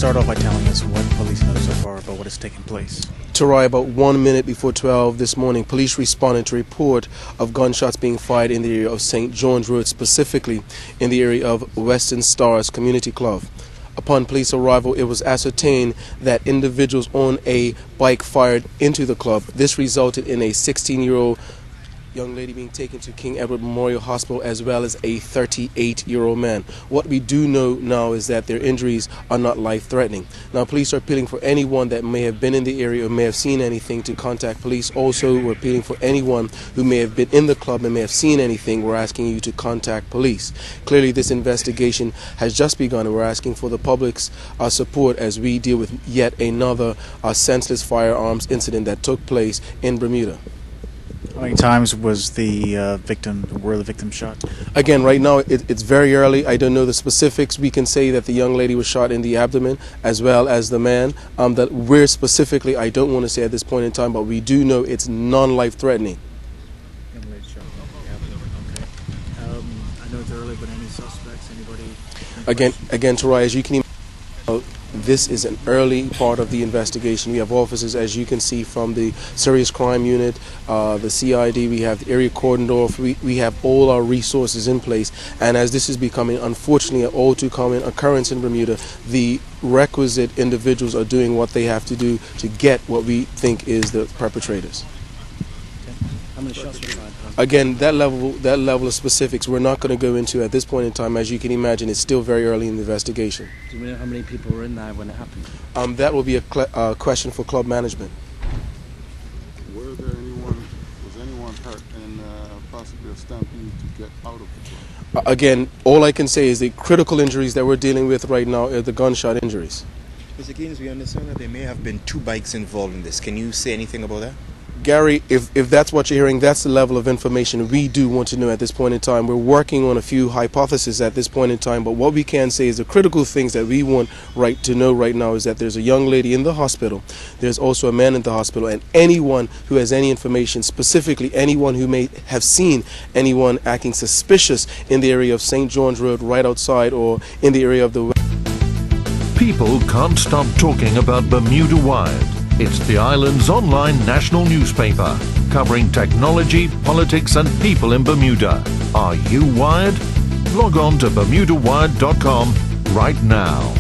start off by telling us what police know so far about what is taking place? Tarai, about 1 minute before 12 this morning, police responded to a report of gunshots being fired in the area of St. John's Road, specifically in the area of Western Stars Community Club. Upon police arrival, it was ascertained that individuals on a bike fired into the club. This resulted in a 16-year-old young lady being taken to King Edward Memorial Hospital, as well as a 38-year-old man. What we do know now is that their injuries are not life-threatening. Now, police are appealing for anyone that may have been in the area or may have seen anything to contact police. Also, we're appealing for anyone who may have been in the club and may have seen anything. We're asking you to contact police. Clearly, this investigation has just begun, and we're asking for the public's support as we deal with yet another senseless firearms incident that took place in Bermuda. How many times was the victim shot? Again, right now it's very early. I don't know the specifics. We can say that the young lady was shot in the abdomen as well as the man. That we're specifically, I don't want to say at this point in time, but we do know it's non-life threatening. Young lady shot in the abdomen. Okay. I know it's early, but any suspects? Anybody? Again, Tarai, as you can imagine, this is an early part of the investigation. We have officers, as you can see, from the Serious Crime Unit, the CID, we have the area cordoned off, we have all our resources in place, and as this is becoming, unfortunately, an all too common occurrence in Bermuda, the requisite individuals are doing what they have to do to get what we think is the perpetrators. How many shots were fired? Again, that level of specifics we're not going to go into at this point in time. As you can imagine, it's still very early in the investigation. Do we know how many people were in there when it happened? That will be a question for club management. Was anyone hurt and possibly a stampede to get out of the club? Again, all I can say is the critical injuries that we're dealing with right now are the gunshot injuries. Mr. Keynes, we understand that there may have been 2 bikes involved in this. Can you say anything about that? Gary, if that's what you're hearing, that's the level of information we do want to know at this point in time. We're working on a few hypotheses at this point in time, but what we can say is the critical things that we want to know right now is that there's a young lady in the hospital, there's also a man in the hospital, and anyone who has any information, specifically anyone who may have seen anyone acting suspicious in the area of St. John's Road, right outside, or in the area of the... People can't stop talking about Bermuda Wired. It's the island's online national newspaper, covering technology, politics and people in Bermuda. Are you wired? Log on to BermudaWired.com right now.